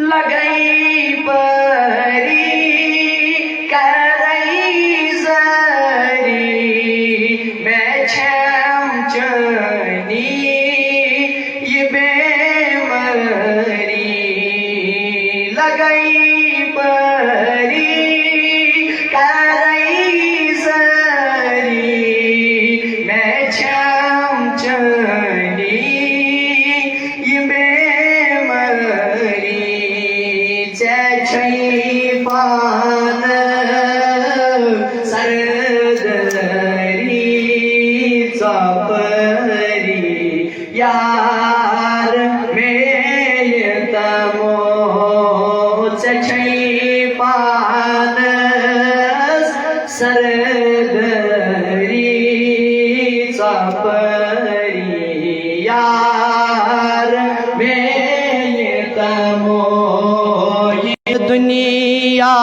लगई परी करई जरी मैं छम चनी ये बेमरी लगई परी करई जरी मैं छम चनी ये बेमरी पान सरदरी चापरी यार मेरे तमो पान सरदरी चापरी यार मेरे तमो दुनिया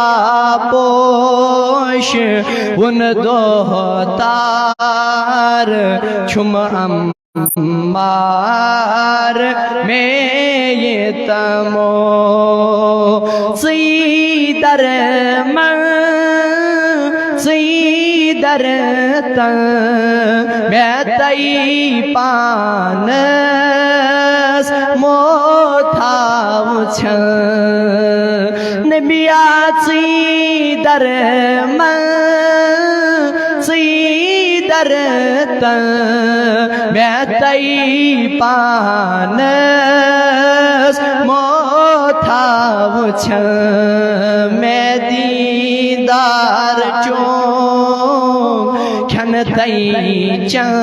पोश उन दो तार छुम अम्मार में ये तमो सीदर तन मैं तई पानस मोथाव छन नबियाची दरतन मैं तई पानस मोथाव छन मैं दीदार चो खन तई चन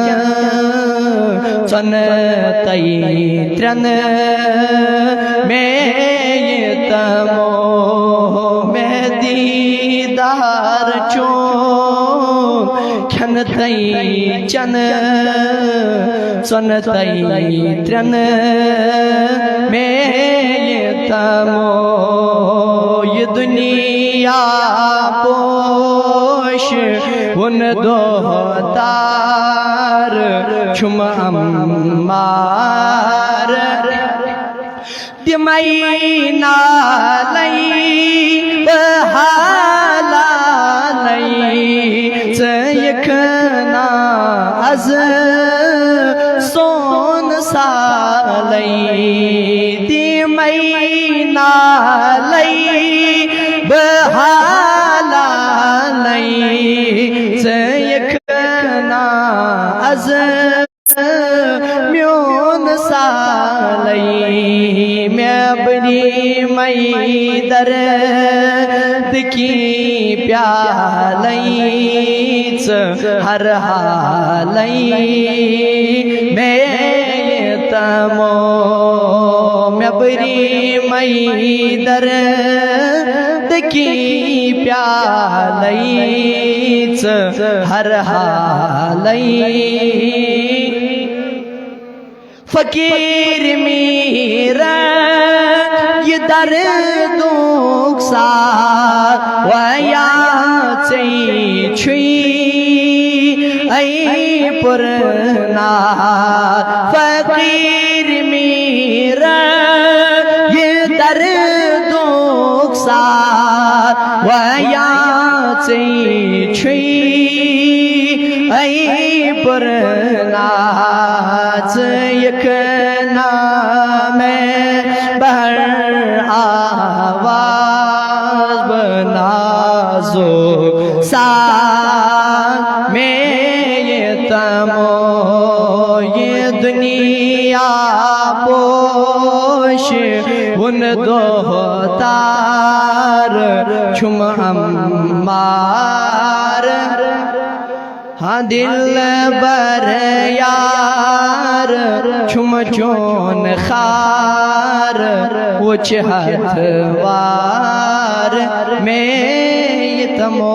तई त्रन में तमो मैं दीदार चो खन तई चन तई त्रन में तमो ये दुनिया पोश उन दो तार छुम अम्मार दिमई नालई बहालालई चयखना अज सोन सालई दिमई नालई बहालालई चयखना अज म्योन सालई मैं बनी मई दर्द की प्यालई हर हालई मैं तमो मैं बनी मई दर्द की प्यालई हर हालई फकीर मेरा ये दर्दों सा वया छुई ऐ पुरना फकीर मेरा ये दर्दों सा वया छुई ऐ पुरना यकना में बहर आवाज बनाजो सा में ये तमो ये दुनिया पोश उन दो तार छुम अम्मार हाँ दिल बर यार छुम चोन खार उच हथवार में ये तमो